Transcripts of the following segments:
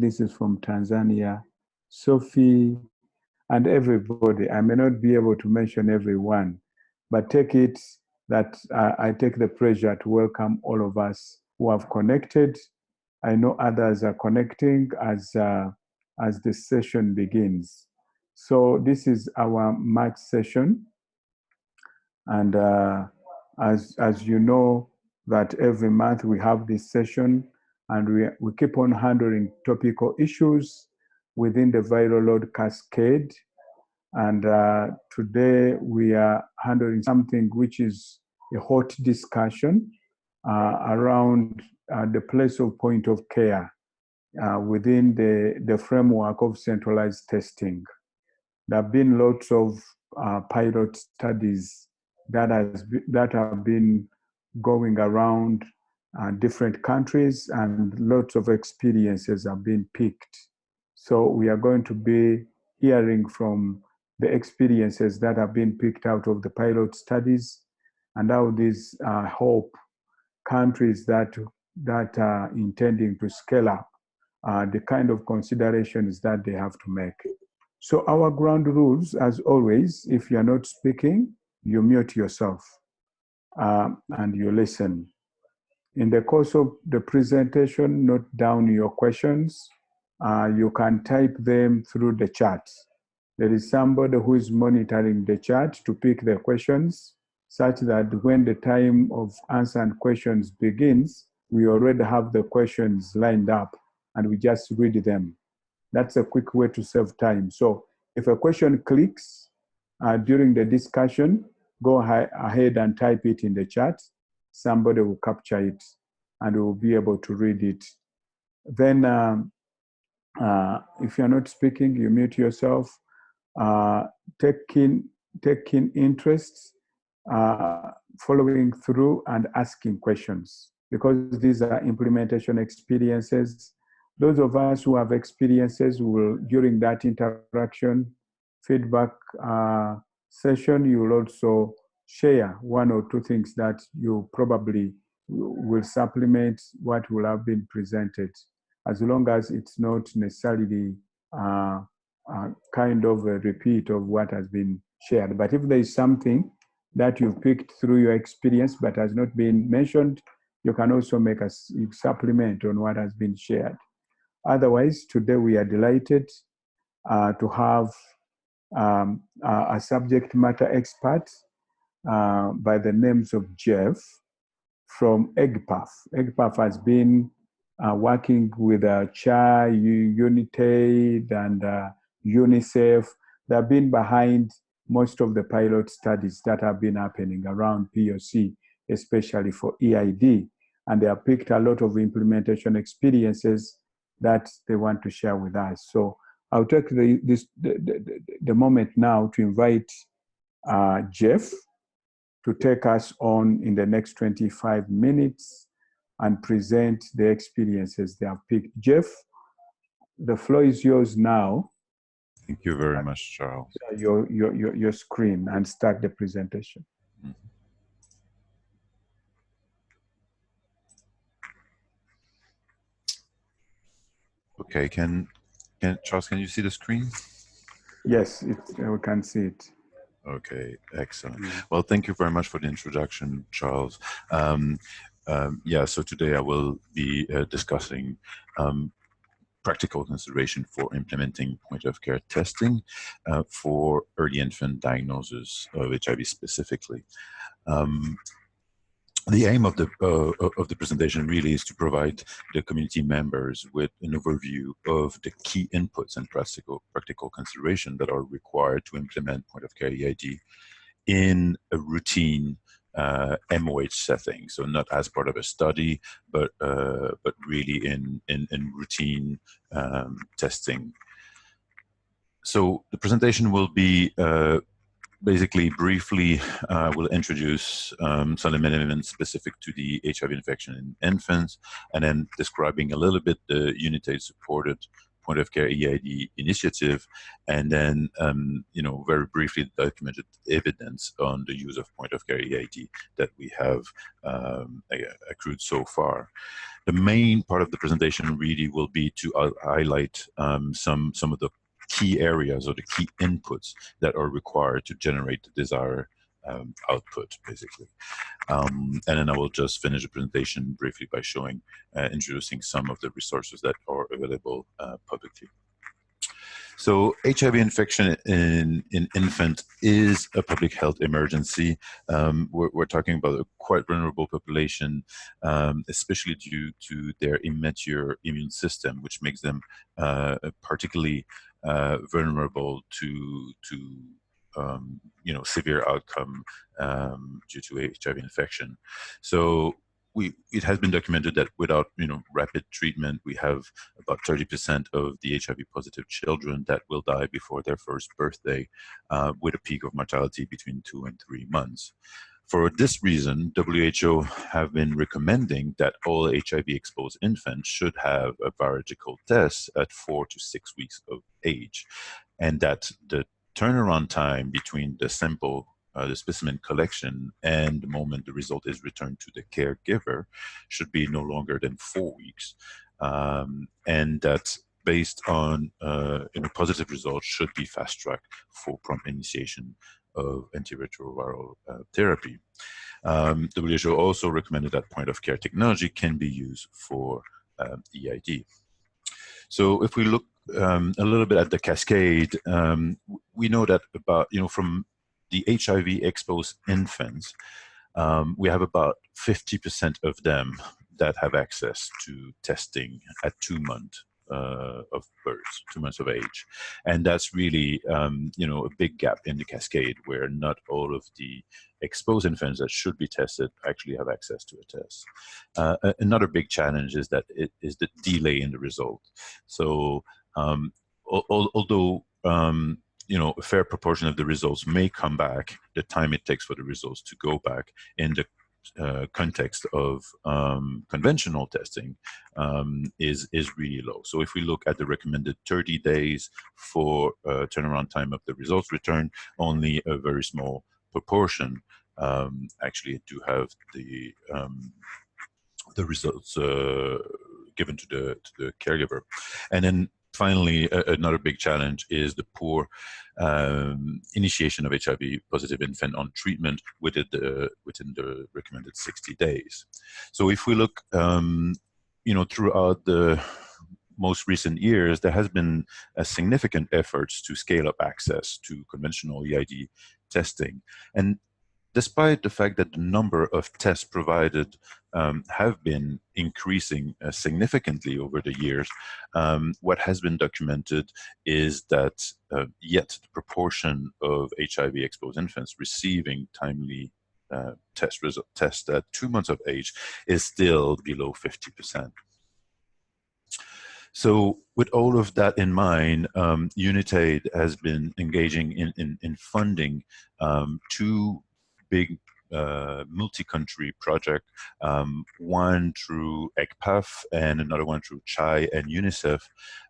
This is from Tanzania. Sophie, and everybody. I may not be able to mention everyone, but take it that I take the pleasure to welcome all of us who have connected. I know others are connecting as the session begins. So this is our March session. And as you know, that every month we have this session, and we keep on handling topical issues within the viral load cascade. And today we are handling something which is a hot discussion around the place of point of care within the framework of centralized testing. There have been lots of pilot studies that have been going around different countries, and lots of experiences have been picked. So we are going to be hearing from the experiences that have been picked out of the pilot studies, and how these help countries that are intending to scale up the kind of considerations that they have to make. So our ground rules, as always, if you're not speaking, you mute yourself and you listen. In the course of the presentation, note down your questions. You can type them through the chat. There is somebody who is monitoring the chat to pick the questions, such that when the time of answering questions begins, we already have the questions lined up and we just read them. That's a quick way to save time. So if a question clicks during the discussion, go ahead and type it in the chat. Somebody will capture it and will be able to read it. Then if you're not speaking, you mute yourself. Take keen interest, following through and asking questions, because these are implementation experiences. Those of us who have experiences will, during that interaction, feedback session, you will also share one or two things that you probably will supplement what will have been presented, as long as it's not necessarily kind of a repeat of what has been shared. But if there is something that you've picked through your experience but has not been mentioned, you can also make a supplement on what has been shared. Otherwise, today we are delighted to have a subject matter expert by the names of Jeff from EGPAF. EGPAF has been working with CHA, UNAID, and UNICEF. They have been behind most of the pilot studies that have been happening around POC, especially for EID. And they have picked a lot of implementation experiences that they want to share with us. So I'll take the moment now to invite Jeff to take us on in the next 25 minutes and present the experiences they have picked. Jeff, the floor is yours now. Thank you very much, Charles. Your screen and start the presentation. Mm-hmm. Okay, Charles, can you see the screen? Yes, we can see it. Okay, excellent. Well, thank you very much for the introduction, Charles. Yeah, so today I will be discussing practical consideration for implementing point-of-care testing for early infant diagnosis of HIV specifically. The aim of the presentation really is to provide the community members with an overview of the key inputs and practical consideration that are required to implement point-of-care EID in a routine MOH setting. So not as part of a study, but really in routine testing. So the presentation will be basically, briefly, we'll introduce some elements specific to the HIV infection in infants, and then describing a little bit the UNAID supported point-of-care EID initiative, and then, very briefly documented evidence on the use of point-of-care EID that we have accrued so far. The main part of the presentation really will be to highlight some of the key areas or the key inputs that are required to generate the desired output, basically. And then I will just finish the presentation briefly by showing, introducing some of the resources that are available publicly. So HIV infection in infant is a public health emergency. We're talking about a quite vulnerable population, especially due to their immature immune system, which makes them particularly vulnerable to severe outcome due to HIV infection. So it has been documented that without rapid treatment, we have about 30% of the HIV-positive children that will die before their first birthday, with a peak of mortality between 2 and 3 months. For this reason, WHO have been recommending that all HIV-exposed infants should have a virological test at 4 to 6 weeks of age, and that the turnaround time between the sample, the specimen collection, and the moment the result is returned to the caregiver should be no longer than 4 weeks, and that based on positive results should be fast-tracked for prompt initiation of antiretroviral therapy. WHO also recommended that point-of-care technology can be used for EID. So if we look a little bit at the cascade, we know that about, from the HIV-exposed infants, we have about 50% of them that have access to testing at 2 months of birth, 2 months of age. And that's really, a big gap in the cascade where not all of the exposed infants that should be tested actually have access to a test. Another big challenge is that it is the delay in the result. So although a fair proportion of the results may come back, the time it takes for the results to go back in the context of conventional testing is really low. So if we look at the recommended 30 days for turnaround time of the results return, only a very small proportion actually do have the results given to the caregiver. And then finally, another big challenge is the poor initiation of HIV-positive infant on treatment within the recommended 60 days. So if we look, throughout the most recent years, there has been a significant efforts to scale up access to conventional EID testing. And despite the fact that the number of tests provided have been increasing significantly over the years, what has been documented is that yet the proportion of HIV-exposed infants receiving timely tests at 2 months of age is still below 50%. So with all of that in mind, UNAID has been engaging in funding 2 big multi-country project, one through EGPAF and another one through CHI and UNICEF,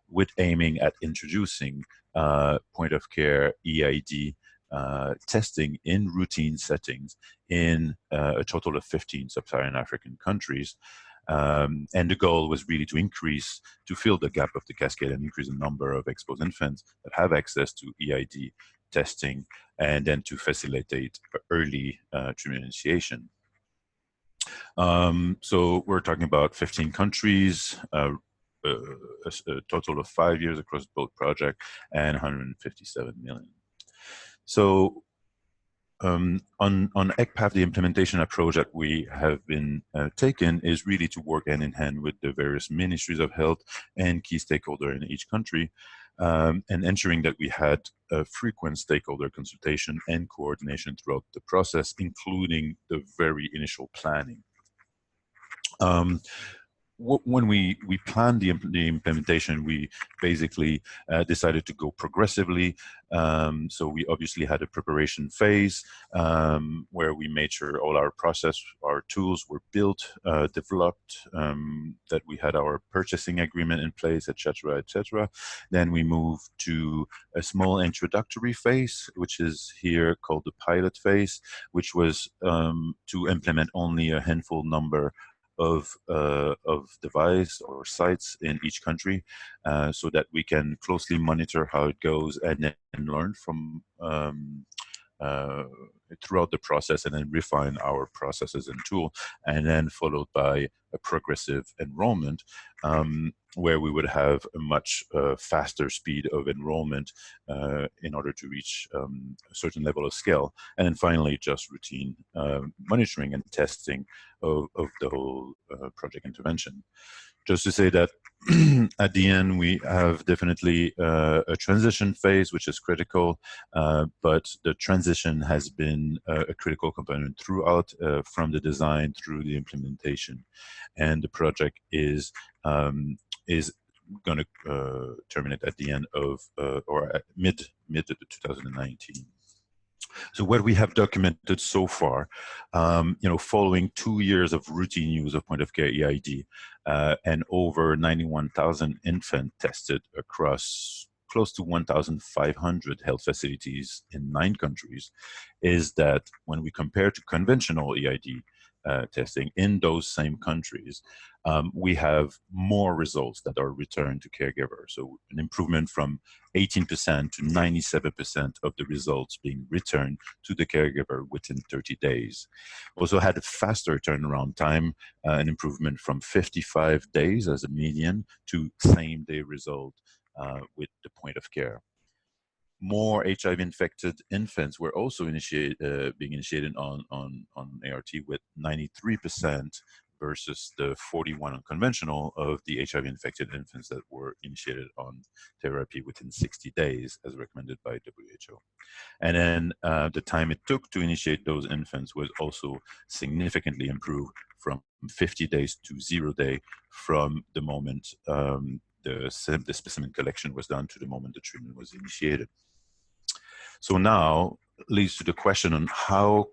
with aiming at introducing point-of-care EID testing in routine settings in a total of 15 sub-Saharan African countries. And the goal was really to fill the gap of the cascade and increase the number of exposed infants that have access to EID testing, and then to facilitate early treatment initiation. So we're talking about 15 countries, a total of 5 years across both projects, and 157 million. So on EGPAF, the implementation approach that we have been taken is really to work hand in hand with the various ministries of health and key stakeholders in each country, and ensuring that we had frequent stakeholder consultation and coordination throughout the process, including the very initial planning. when we planned the implementation, we basically decided to go progressively. So we obviously had a preparation phase where we made sure all our tools were built, developed, that we had our purchasing agreement in place, etc., etc. Then we moved to a small introductory phase, which is here called the pilot phase, which was to implement only a handful number of device or sites in each country, so that we can closely monitor how it goes and then learn from throughout the process, and then refine our processes and tool, and then followed by a progressive enrollment, where we would have a much faster speed of enrollment in order to reach a certain level of scale. And then finally, just routine monitoring and testing of the whole project intervention. Just to say that at the end, we have definitely a transition phase, which is critical, but the transition has been a critical component throughout, from the design through the implementation. And the project is going to terminate at the end of, or at mid 2019. So what we have documented so far, following 2 years of routine use of point-of-care EID and over 91,000 infants tested across close to 1,500 health facilities in 9 countries, is that when we compare to conventional EID testing in those same countries, we have more results that are returned to caregivers. So an improvement from 18% to 97% of the results being returned to the caregiver within 30 days. Also had a faster turnaround time, an improvement from 55 days as a median to same-day result with the point of care. More HIV-infected infants were also being initiated on ART, with 93% versus the 41 on conventional of the HIV-infected infants that were initiated on therapy within 60 days, as recommended by WHO. And then the time it took to initiate those infants was also significantly improved, from 50 days to 0 day from the moment the specimen collection was done to the moment the treatment was initiated. So now leads to the question on how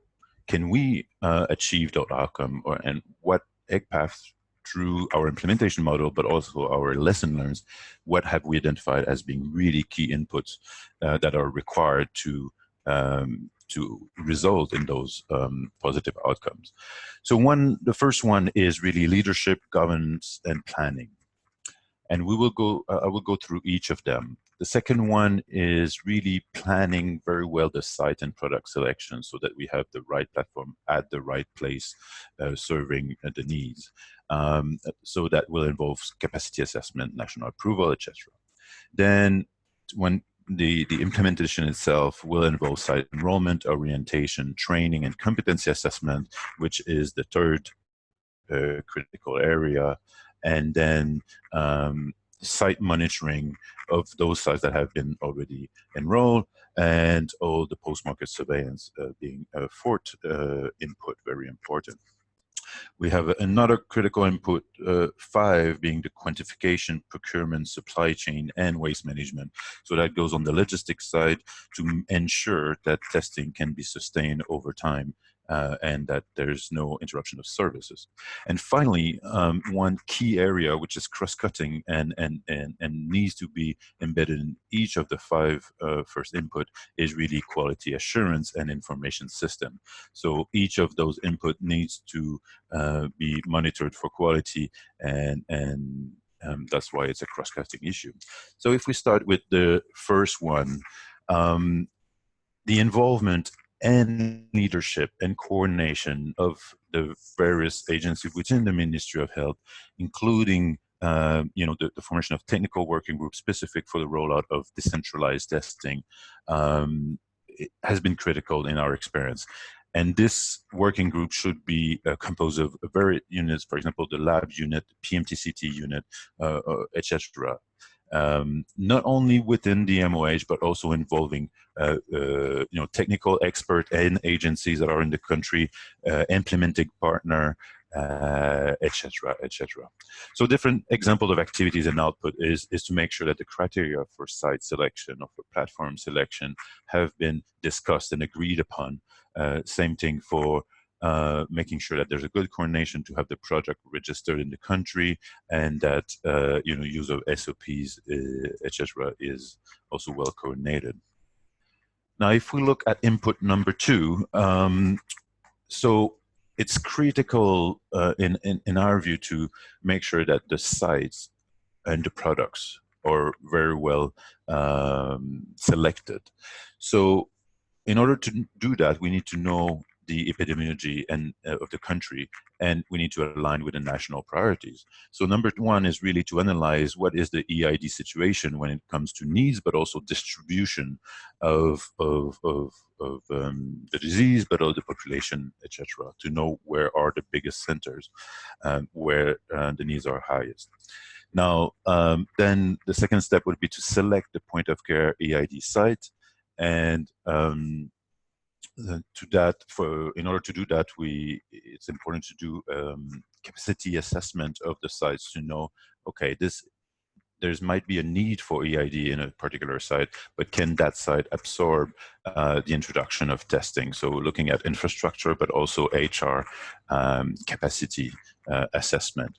can we achieve that outcome, and what EGPAF, through our implementation model, but also our lesson learned, what have we identified as being really key inputs that are required to result in those positive outcomes. So the first one is really leadership, governance, and planning. And we will go, I will go through each of them. The second one is really planning very well the site and product selection, so that we have the right platform at the right place, serving the needs. So that will involve capacity assessment, national approval, etc. Then when the implementation itself will involve site enrollment, orientation, training, and competency assessment, which is the third critical area. And then site monitoring of those sites that have been already enrolled, and all the post-market surveillance being a fourth input, very important. We have another critical input, 5, being the quantification, procurement, supply chain, and waste management. So that goes on the logistics side to ensure that testing can be sustained over time, and that there's no interruption of services. And finally, one key area which is cross-cutting and needs to be embedded in each of the 5 first input is really quality assurance and information system. So each of those input needs to be monitored for quality, and that's why it's a cross-cutting issue. So if we start with the first one, the involvement and leadership and coordination of the various agencies within the Ministry of Health, including the formation of technical working groups specific for the rollout of decentralized testing, it has been critical in our experience. And this working group should be composed of various units, for example, the lab unit, PMTCT unit, etc. Not only within the MOH, but also involving technical expert and agencies that are in the country, implementing partner, etc., etc. So different example of activities and output is to make sure that the criteria for site selection or for platform selection have been discussed and agreed upon. Same thing for making sure that there's a good coordination to have the project registered in the country, and that use of SOPs, etc., is also well coordinated. Now, if we look at input number 2, so it's critical in our view to make sure that the sites and the products are very well selected. So in order to do that, we need to know the epidemiology of the country, and we need to align with the national priorities. So number 1 is really to analyze what is the EID situation when it comes to needs, but also distribution of the disease, but also the population, etc., to know where are the biggest centers, where the needs are highest. Now, then the second step would be to select the point of care EID site, and in order to do that, it's important to do capacity assessment of the sites to know, okay, there might be a need for EID in a particular site, but can that site absorb the introduction of testing? So looking at infrastructure, but also HR capacity assessment.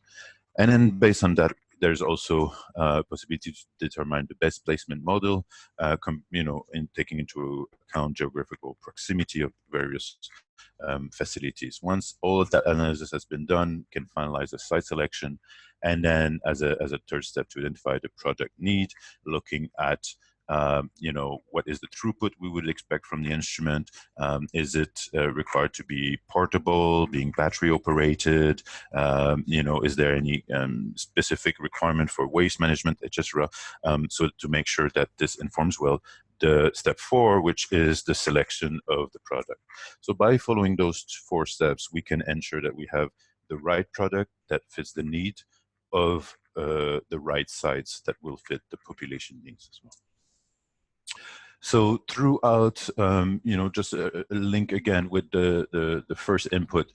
And then based on that, there's also a possibility to determine the best placement model, in taking into account geographical proximity of various facilities. Once all of that analysis has been done, can finalize a site selection, and then as a third step to identify the project need, looking at what is the throughput we would expect from the instrument? Is it required to be portable, being battery operated? Is there any specific requirement for waste management, etc.? So to make sure that this informs well the step 4, which is the selection of the product. So by following those 4 steps, we can ensure that we have the right product that fits the need of the right sites that will fit the population needs as well. So throughout, just a link again with the first input,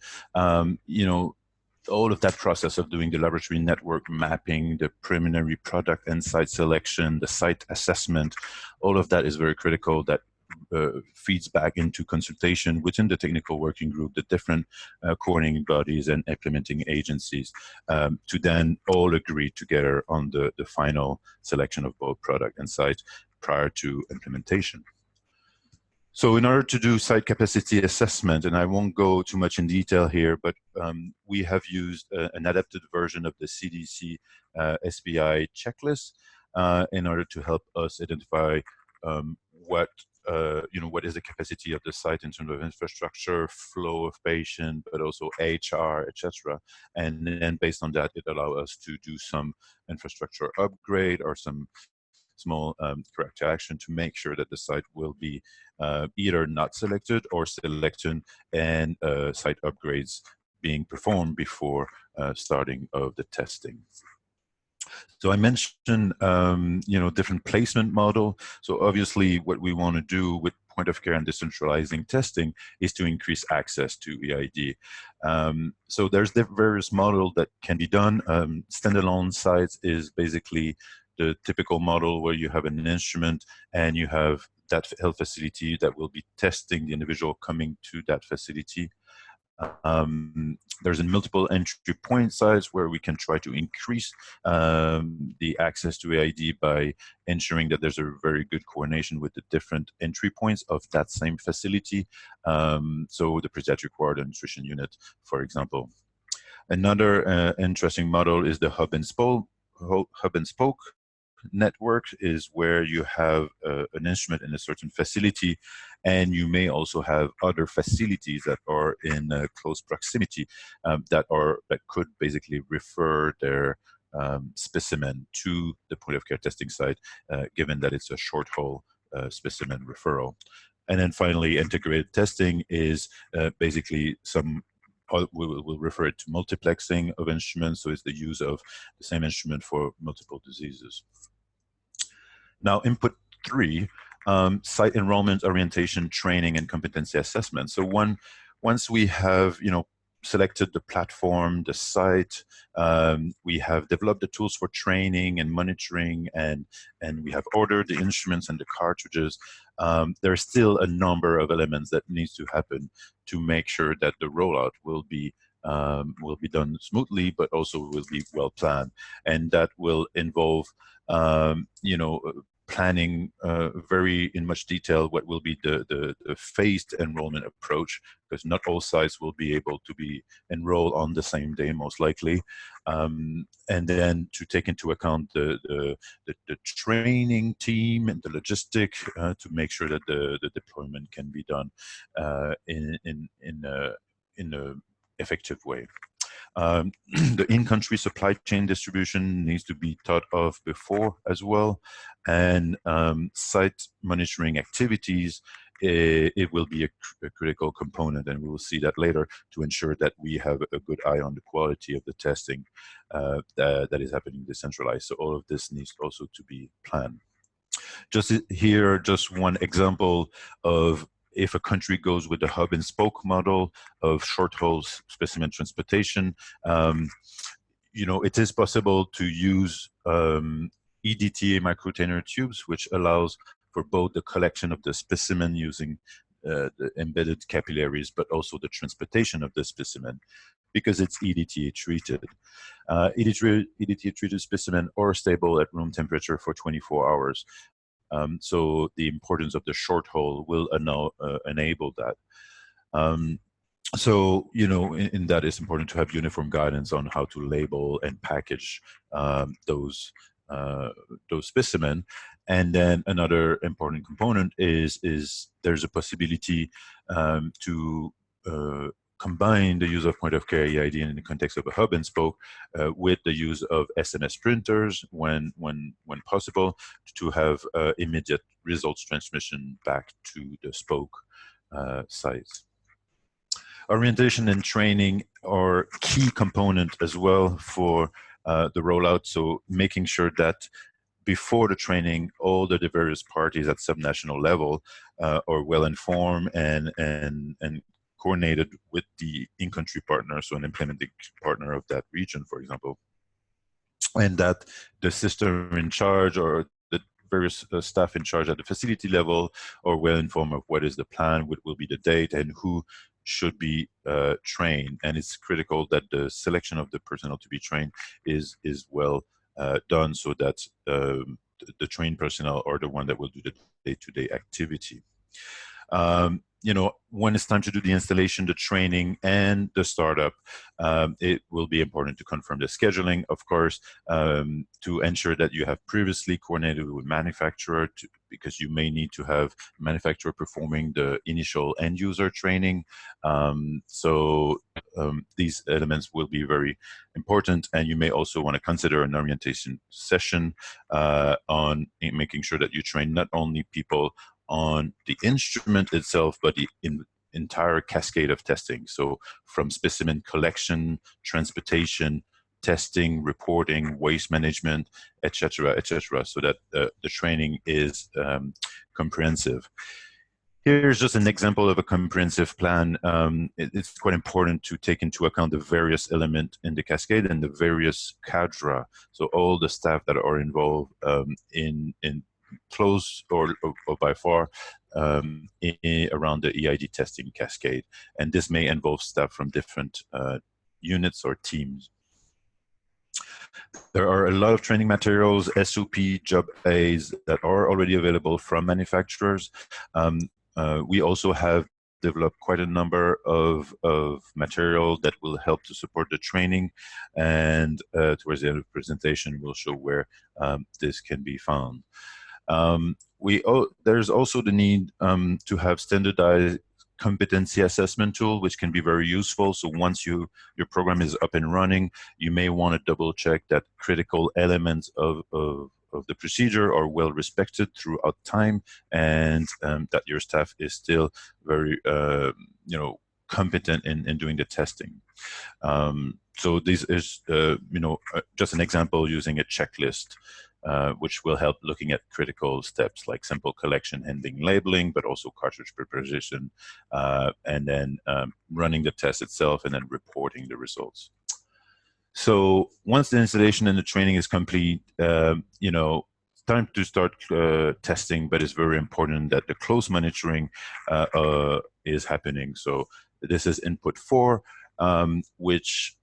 all of that process of doing the laboratory network mapping, the preliminary product and site selection, the site assessment, all of that is very critical. That feeds back into consultation within the technical working group, the different coordinating bodies and implementing agencies, to then all agree together on the final selection of both product and site prior to implementation. So in order to do site capacity assessment, and I won't go too much in detail here, but we have used an adapted version of the CDC SPI checklist in order to help us identify what is the capacity of the site in terms of infrastructure, flow of patient, but also HR, etc. And then based on that, it allows us to do some infrastructure upgrade or some small corrective action to make sure that the site will be either not selected or selected, and site upgrades being performed before starting of the testing. So I mentioned, different placement model. So obviously what we want to do with point of care and decentralizing testing is to increase access to EID. So there's the various models that can be done. Standalone sites is basically the typical model where you have an instrument and you have that health facility that will be testing the individual coming to that facility. There's a multiple entry point sites where we can try to increase the access to EID by ensuring that there's a very good coordination with the different entry points of that same facility. So the pediatric ward and nutrition unit, for example. Another interesting model is the hub and spoke network, is where you have an instrument in a certain facility, and you may also have other facilities that are in close proximity that could basically refer their specimen to the point of care testing site, given that it's a short haul specimen referral. And then finally, integrated testing is basically we'll refer it to multiplexing of instruments, so it's the use of the same instrument for multiple diseases. Now, input 3, site enrollment, orientation, training, and competency assessment. So once we have, selected the platform, the site. We have developed the tools for training and monitoring, and we have ordered the instruments and the cartridges. There's still a number of elements that needs to happen to make sure that the rollout will be done smoothly, but also will be well planned, and that will involve, planning very in much detail what will be the phased enrollment approach, because not all sites will be able to be enrolled on the same day, most likely, and then to take into account the training team and the logistic to make sure that the deployment can be done in a effective way. The in-country supply chain distribution needs to be thought of before as well, and site monitoring activities, it will be a critical component, and we will see that later, to ensure that we have a good eye on the quality of the testing that is happening decentralized. So all of this needs also to be planned. Just here, just one example of if a country goes with the hub and spoke model of short haul specimen transportation, it is possible to use EDTA microcontainer tubes, which allows for both the collection of the specimen using the embedded capillaries, but also the transportation of the specimen, because it's EDTA treated. EDTA treated specimen are stable at room temperature for 24 hours. So the importance of the short haul will enable that. So, in that, it's important to have uniform guidance on how to label and package those specimen. And then another important component is there's a possibility to combine the use of point-of-care EID in the context of a hub and spoke with the use of SMS printers when possible, to have immediate results transmission back to the spoke sites. Orientation and training are key component as well for the rollout. So making sure that before the training, all the various parties at subnational level are well informed and coordinated with the in-country partner, so an implementing partner of that region, for example, and that the system in charge or the various staff in charge at the facility level are well informed of what is the plan, what will be the date, and who should be trained. And it's critical that the selection of the personnel to be trained is well done, so that the trained personnel are the one that will do the day-to-day activity. When it's time to do the installation, the training, and the startup, it will be important to confirm the scheduling, of course, to ensure that you have previously coordinated with manufacturer, because you may need to have manufacturer performing the initial end user training. So these elements will be very important, and you may also want to consider an orientation session on making sure that you train not only people on the instrument itself, but the entire cascade of testing. So from specimen collection, transportation, testing, reporting, waste management, etc., so that the training is comprehensive. Here's just an example of a comprehensive plan. It's quite important to take into account the various elements in the cascade and the various cadre. So all the staff that are involved in close or by far around the EID testing cascade. And this may involve staff from different units or teams. There are a lot of training materials, SOP, job aids that are already available from manufacturers. We also have developed quite a number of material that will help to support the training, and towards the end of the presentation we'll show where this can be found. There's also the need to have standardized competency assessment tool, which can be very useful. So once your program is up and running, you may want to double check that critical elements of the procedure are well respected throughout time, and that your staff is still very competent in doing the testing. So this is just an example using a checklist which will help looking at critical steps like sample collection, handling, labeling, but also cartridge preparation, and then running the test itself and then reporting the results. So once the installation and the training is complete, you know, time to start testing, but it's very important that the close monitoring is happening. So this is input 4, which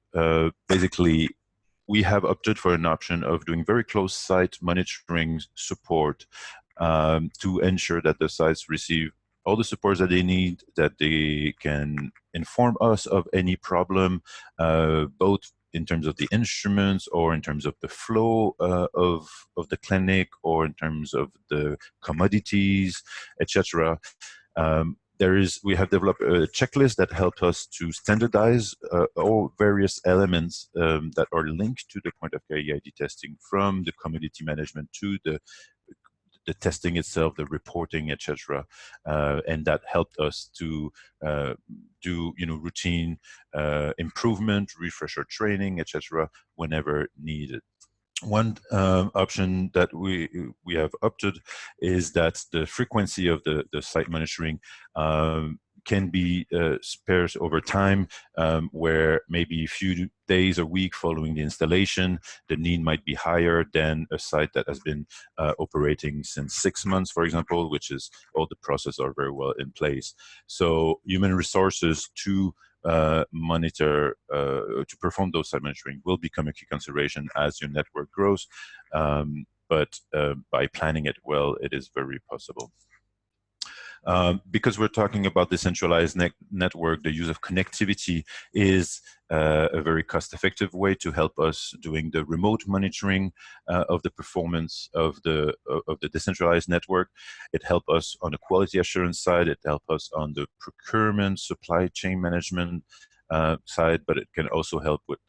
basically we have opted for an option of doing very close site monitoring support to ensure that the sites receive all the supports that they need, that they can inform us of any problem, both in terms of the instruments or in terms of the flow of the clinic or in terms of the commodities, etc. We have developed a checklist that helps us to standardize all various elements that are linked to the point of care EID testing, from the commodity management to the testing itself, the reporting, etc., and that helped us to do routine improvement, refresher training, etc., whenever needed. One option that we have opted is that the frequency of the site monitoring can be spared over time, where maybe a few days or week following the installation, the need might be higher than a site that has been operating since 6 months, for example, which is all the processes are very well in place. So human resources to monitor, to perform those site monitoring will become a key consideration as your network grows, but by planning it well, it is very possible. Because we're talking about decentralized network, the use of connectivity is a very cost-effective way to help us doing the remote monitoring of the performance of the decentralized network. It helps us on the quality assurance side. It helps us on the procurement, supply chain management side, but it can also help with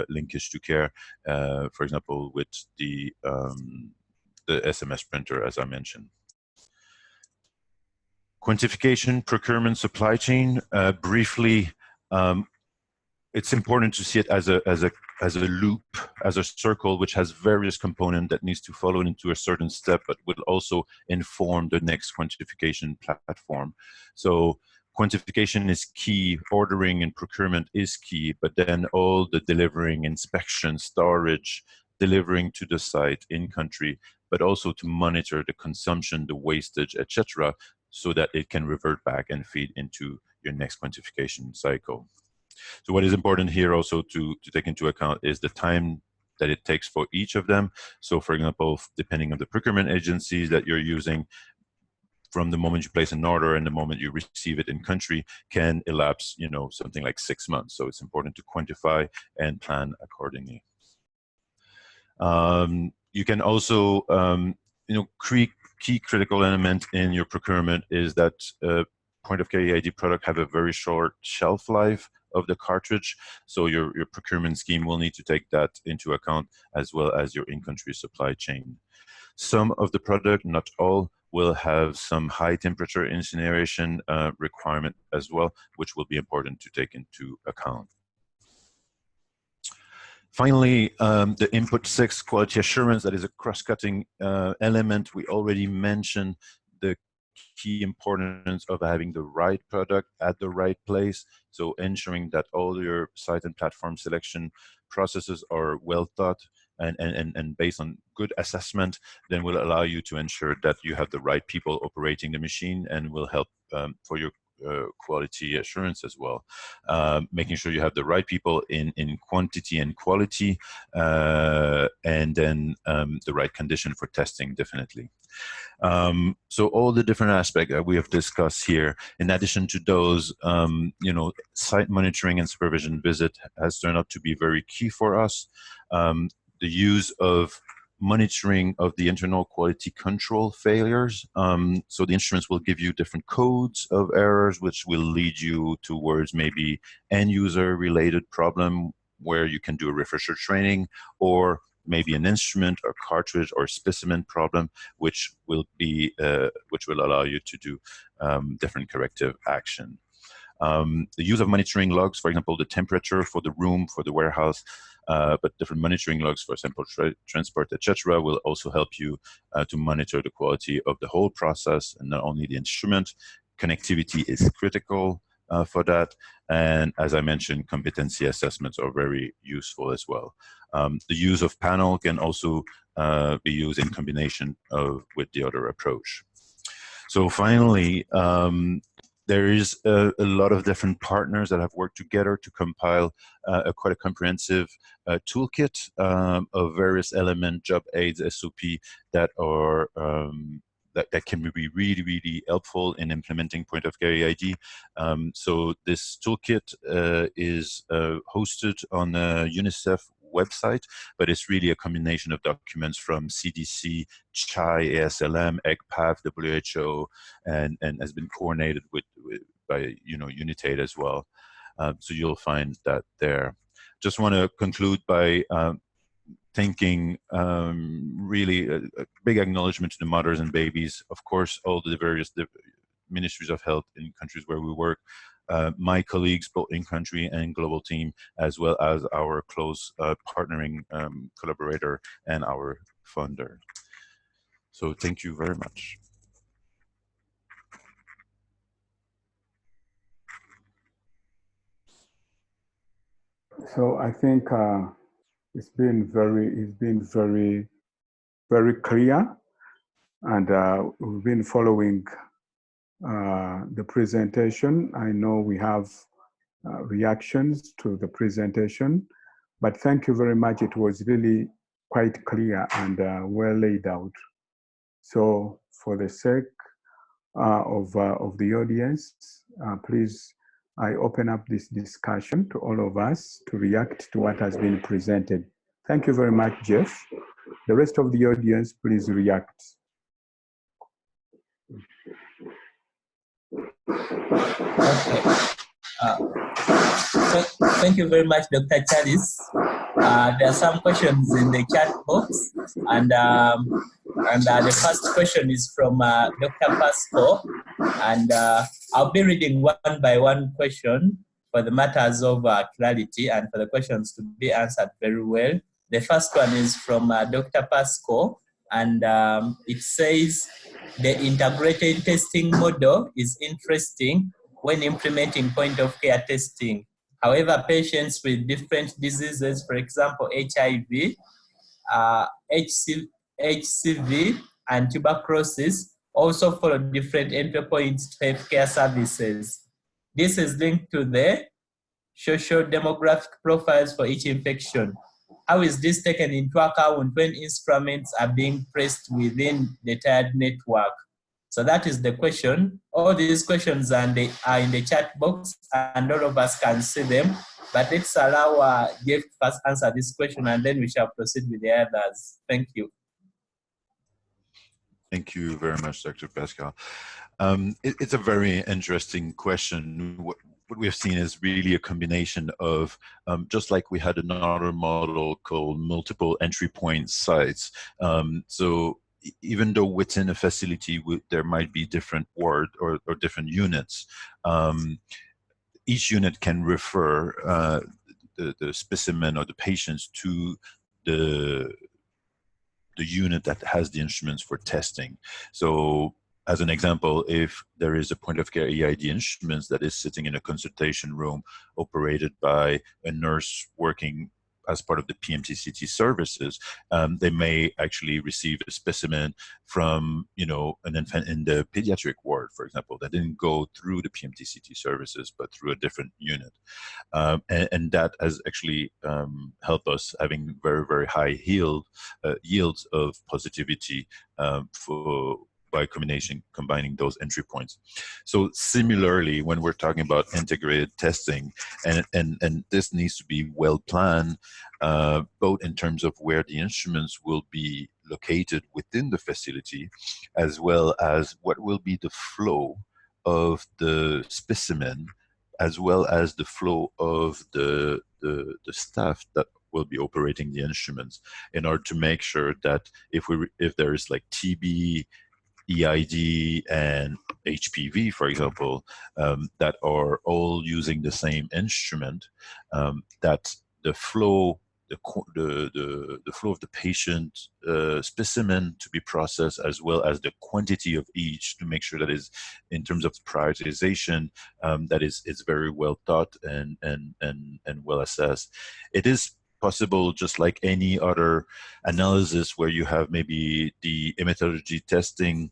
linkage to care, for example, with the SMS printer, as I mentioned. Quantification, procurement, supply chain. Briefly, it's important to see it as a loop, as a circle, which has various components that needs to follow into a certain step, but will also inform the next quantification platform. So quantification is key, ordering and procurement is key, but then all the delivering, inspection, storage, delivering to the site in country, but also to monitor the consumption, the wastage, etc., so that it can revert back and feed into your next quantification cycle. So what is important here also to take into account is the time that it takes for each of them. So for example, depending on the procurement agencies that you're using, from the moment you place an order and the moment you receive it in country can elapse, something like 6 months. So it's important to quantify and plan accordingly. You can also, key critical element in your procurement is that point of care EID product have a very short shelf life of the cartridge. So your procurement scheme will need to take that into account, as well as your in-country supply chain. Some of the product, not all, will have some high temperature incineration requirement as well, which will be important to take into account. Finally, the input 6, quality assurance, that is a cross-cutting element. We already mentioned the key importance of having the right product at the right place. So ensuring that all your site and platform selection processes are well thought and based on good assessment, then will allow you to ensure that you have the right people operating the machine, and will help for your quality assurance as well. Making sure you have the right people in quantity and quality, and then the right condition for testing, definitely. So all the different aspects that we have discussed here, in addition to those, site monitoring and supervision visit has turned out to be very key for us. The use of monitoring of the internal quality control failures. So the instruments will give you different codes of errors, which will lead you towards maybe end user related problem where you can do a refresher training, or maybe an instrument or cartridge or specimen problem, which will allow you to do different corrective action. The use of monitoring logs, for example, the temperature for the room, for the warehouse, but different monitoring logs for sample transport, etc., will also help you to monitor the quality of the whole process and not only the instrument. Connectivity is critical for that. And as I mentioned, competency assessments are very useful as well. The use of panel can also be used in combination with the other approach. So finally, there is a lot of different partners that have worked together to compile quite a comprehensive toolkit of various element, job aids, SOP that are that can be really, really helpful in implementing point-of-care EID. So this toolkit is hosted on UNICEF website, but it's really a combination of documents from CDC, CHI, ASLM, EGPAF, WHO, and has been coordinated by UNAID as well. So you'll find that there. Just want to conclude by thanking really a big acknowledgement to the mothers and babies, of course, all the various ministries of health in countries where we work, my colleagues both in country and global team, as well as our close partnering collaborator and our funder. So thank you very much. So I think it's been very clear, and we've been following the presentation. I know we have reactions to the presentation, but thank you very much. It was really quite clear and well laid out. So for the sake of the audience, please, I open up this discussion to all of us to react to what has been presented. Thank you very much, Jeff. The rest of the audience, please react. Okay. Thank you very much, Dr. Charles. There are some questions in the chat box, and the first question is from Dr. Pasco, and I'll be reading one by one question for the matters of clarity and for the questions to be answered very well. The first one is from Dr. Pasco, and it says, the integrated testing model is interesting when implementing point-of-care testing. However, patients with different diseases, for example, HIV, HCV, and tuberculosis, also follow different entry points to healthcare services. This is linked to the social demographic profiles for each infection. How is this taken into account when instruments are being placed within the tiered network? So that is the question. All these questions are in the chat box, and all of us can see them. But let's allow Jeff to first answer this question, and then we shall proceed with the others. Thank you. Thank you very much, Dr. Pascal. It's a very interesting question. What we have seen is really a combination of, just like we had another model called multiple entry point sites. So even though within a facility there might be different wards or different units, each unit can refer the specimen or the patients to the unit that has the instruments for testing. So as an example, if there is a point-of-care EID instruments that is sitting in a consultation room operated by a nurse working as part of the PMT-CT services, they may actually receive a specimen from, an infant in the pediatric ward, for example, that didn't go through the PMT-CT services, but through a different unit. And that has actually helped us having very, very high yields of positivity by combining those entry points. So similarly, when we're talking about integrated testing, and this needs to be well planned, both in terms of where the instruments will be located within the facility, as well as what will be the flow of the specimen, as well as the flow of the staff that will be operating the instruments, in order to make sure that if there is like TB, EID, and HPV, for example, that are all using the same instrument, that the flow, the flow of the patient specimen to be processed, as well as the quantity of each, to make sure that is, in terms of prioritization, that is very well thought and well assessed. It is possible, just like any other analysis where you have maybe the hematology testing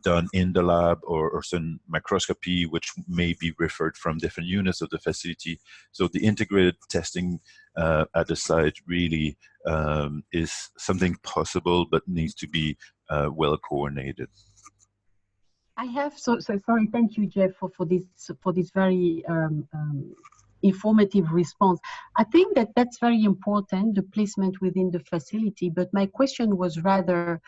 done in the lab, or some microscopy which may be referred from different units of the facility. So the integrated testing at the site really is something possible, but needs to be well coordinated. I have, so sorry, thank you, Jeff, for this very informative response. I think that that's very important, the placement within the facility, but my question was rather,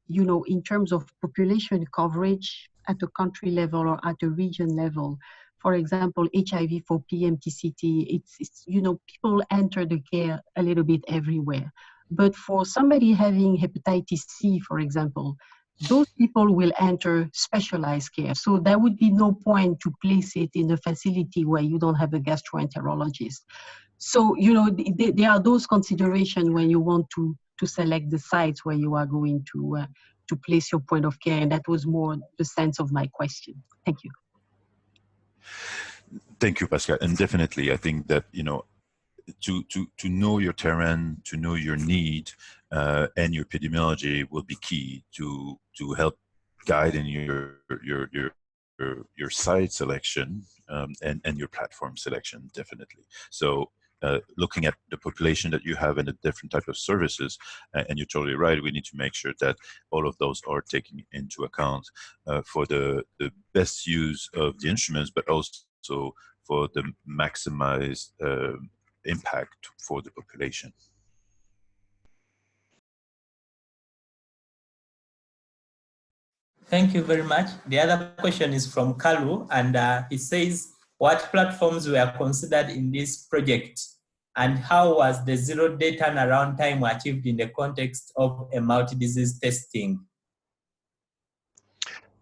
you know, in terms of population coverage at a country level or at a region level. For example, HIV for PMTCT, it's, you know, people enter the care a little bit everywhere. But for somebody having hepatitis C, for example, those people will enter specialized care. So there would be no point to place it in a facility where you don't have a gastroenterologist. So, you know, there are those considerations when you want to select the sites where you are going to place your point of care. And that was more the sense of my question. Thank you. Thank you, Pascal. And definitely, I think that, you know, to know your terrain, to know your need, and your epidemiology will be key to help guide in your site selection, and your platform selection, definitely. So looking at the population that you have and the different type of services, and you're totally right, we need to make sure that all of those are taken into account for the best use of the instruments, but also for the maximized impact for the population. Thank you very much. The other question is from Kalu, and he says, what platforms were considered in this project, and how was the 0-day turnaround time achieved in the context of a multi-disease testing?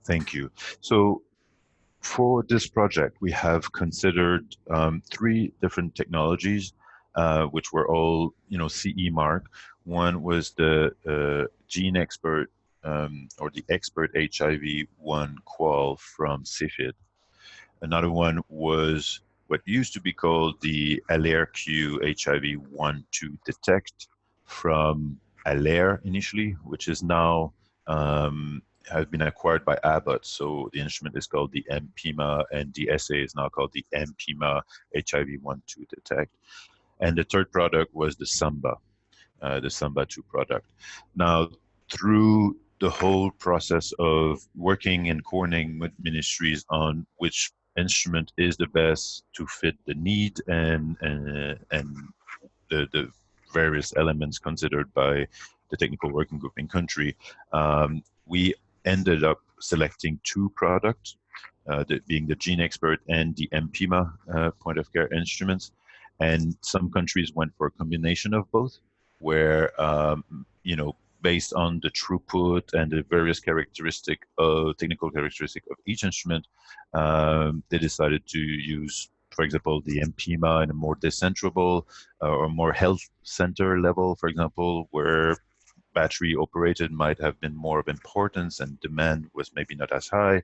Thank you. So for this project, we have considered 3 different technologies, which were all, you know, CE mark. One was the Gene Expert, or the Expert HIV-1 qual from CIFID. Another one was what used to be called the ALAIR-Q HIV-1/2 Detect from ALAIR initially, which is now has been acquired by Abbott. So the instrument is called the MPIMA, and the assay is now called the MPIMA HIV-1/2 Detect. And the third product was the SAMBA 2 product. Now, through the whole process of working and coordinating with ministries on which instrument is the best to fit the need and the various elements considered by the technical working group in country, we ended up selecting 2 products, being the Gene Expert and the MPIMA point of care instruments. And some countries went for a combination of both, where, you know, based on the throughput and the various technical characteristic of each instrument, they decided to use, for example, the MPIMA in a more decentrable or more health center level, for example, where battery operated might have been more of importance and demand was maybe not as high,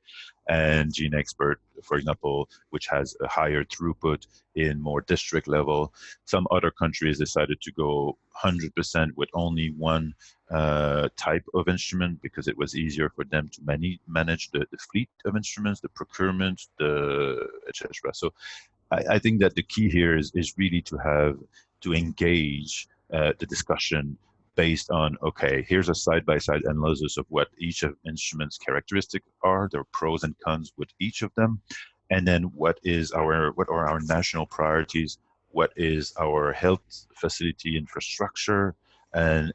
and Gene Expert, for example, which has a higher throughput in more district level. Some other countries decided to go 100% with only one type of instrument because it was easier for them to manage the fleet of instruments, the procurement, etc. So I think that the key here is really to engage the discussion based on, okay, here's a side-by-side analysis of what each of instruments' characteristics are, their pros and cons with each of them, and then what are our national priorities, what is our health facility infrastructure, and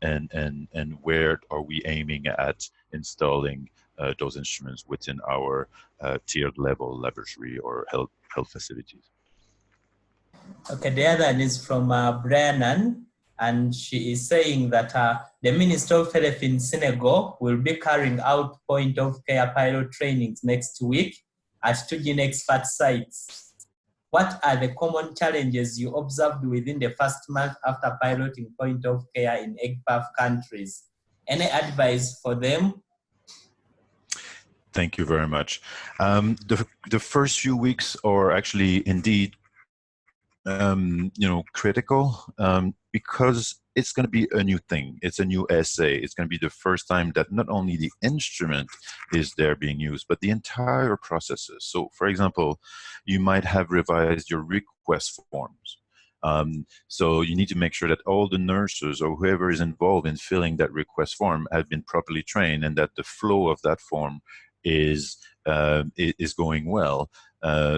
where are we aiming at installing those instruments within our tiered level laboratory or health facilities. Okay, the other one is from Brian. and she is saying that the Minister of Health in Senegal will be carrying out point of care pilot trainings next week at 2 gene expert sites. What are the common challenges you observed within the first month after piloting point of care in EGPAF countries? Any advice for them? Thank you very much. The first few weeks are actually indeed critical because it's going to be a new thing. It's a new assay. It's going to be the first time that not only the instrument is there being used, but the entire processes. So, for example, you might have revised your request forms. So you need to make sure that all the nurses or whoever is involved in filling that request form have been properly trained, and that the flow of that form is going well.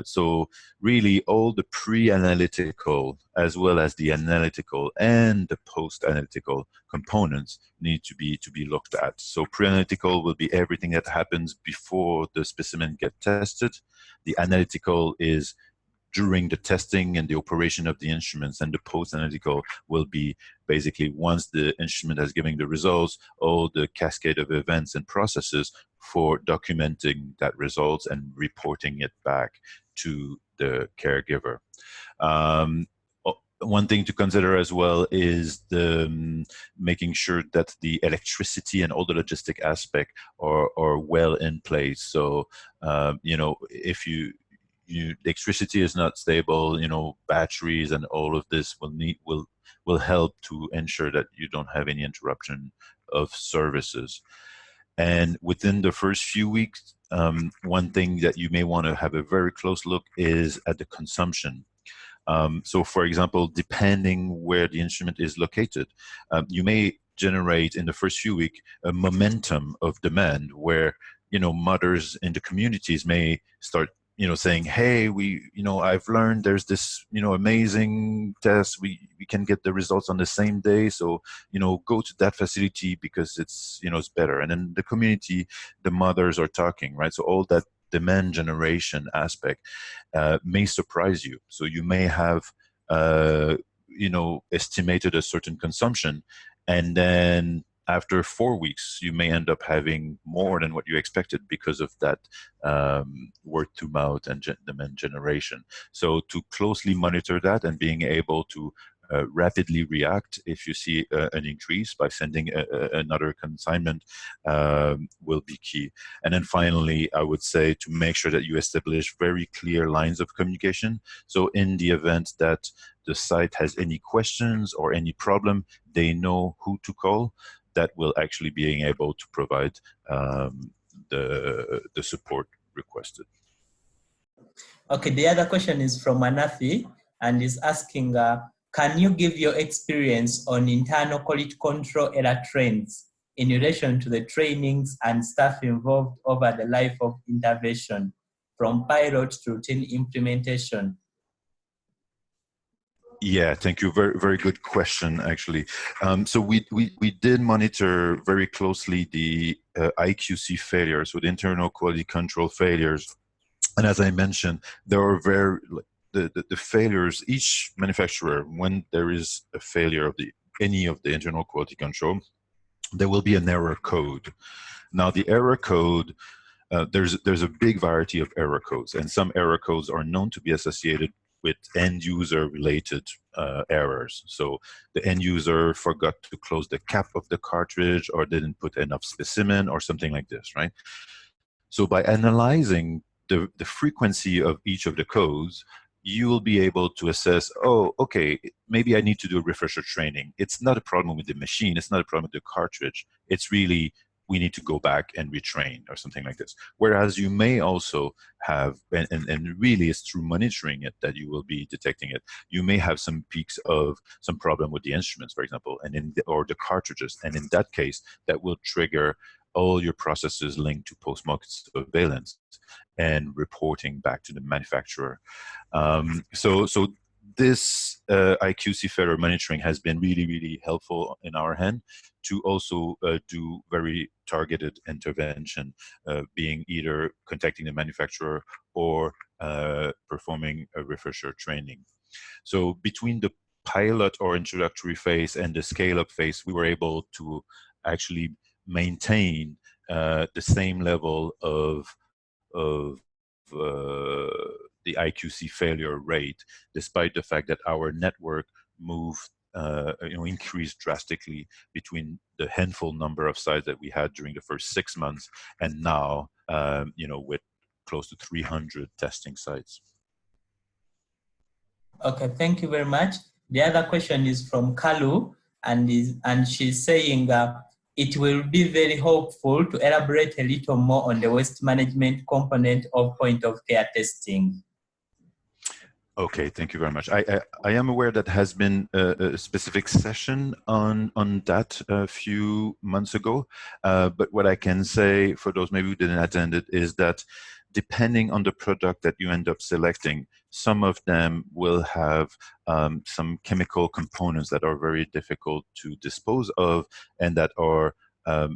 So really all the pre-analytical as well as the analytical and the post-analytical components need to be looked at. So pre-analytical will be everything that happens before the specimen get tested. The analytical is during the testing and the operation of the instruments, and the post-analytical will be basically once the instrument has given the results, all the cascade of events and processes for documenting that results and reporting it back to the caregiver. One thing to consider as well is the making sure that the electricity and all the logistic aspect are well in place. So, if the electricity is not stable, batteries and all of this will help to ensure that you don't have any interruption of services. And within the first few weeks, one thing that you may want to have a very close look is at the consumption. So for example, depending where the instrument is located, you may generate in the first few weeks a momentum of demand where, mothers in the communities may start saying, hey, I've learned there's this, amazing test. We can get the results on the same day. So, go to that facility because it's, it's better. And then the community, the mothers are talking, right? So all that demand generation aspect may surprise you. So you may have, estimated a certain consumption, and then after 4 weeks, you may end up having more than what you expected because of that word to mouth and demand generation. So to closely monitor that and being able to rapidly react if you see an increase by sending another consignment will be key. And then finally, I would say to make sure that you establish very clear lines of communication. So in the event that the site has any questions or any problem, they know who to call. That will actually being able to provide the support requested. Okay, the other question is from Anafi and is asking, can you give your experience on internal quality control error trends in relation to the trainings and staff involved over the life of intervention from pilot to routine implementation? Yeah, thank you. Very, very good question, actually. So we did monitor very closely the IQC failures, so the internal quality control failures. And as I mentioned, there are the failures, each manufacturer, when there is a failure of any of the internal quality control, there will be an error code. Now, the error code, there's a big variety of error codes, and some error codes are known to be associated with end user related errors. So the end user forgot to close the cap of the cartridge or didn't put enough specimen or something like this, right? So by analyzing the frequency of each of the codes, you will be able to assess, oh, okay, maybe I need to do a refresher training. It's not a problem with the machine. It's not a problem with the cartridge. It's really, we need to go back and retrain or something like this. Whereas you may also have, and really it's through monitoring it that you will be detecting it. You may have some peaks of some problem with the instruments, for example, or the cartridges. And in that case, that will trigger all your processes linked to post-market surveillance and reporting back to the manufacturer. So this IQC failure monitoring has been really, really helpful in our hand to also do very targeted intervention, being either contacting the manufacturer or performing a refresher training. So between the pilot or introductory phase and the scale-up phase, we were able to actually maintain the same level of the IQC failure rate, despite the fact that our network moved, increased drastically between the handful number of sites that we had during the first 6 months and now, with close to 300 testing sites. Okay, thank you very much. The other question is from Kalu, and she's saying it will be very helpful to elaborate a little more on the waste management component of point of care testing. Okay, thank you very much. I am aware that has been a specific session on that a few months ago, but what I can say for those maybe who didn't attend it is that depending on the product that you end up selecting, some of them will have some chemical components that are very difficult to dispose of and that are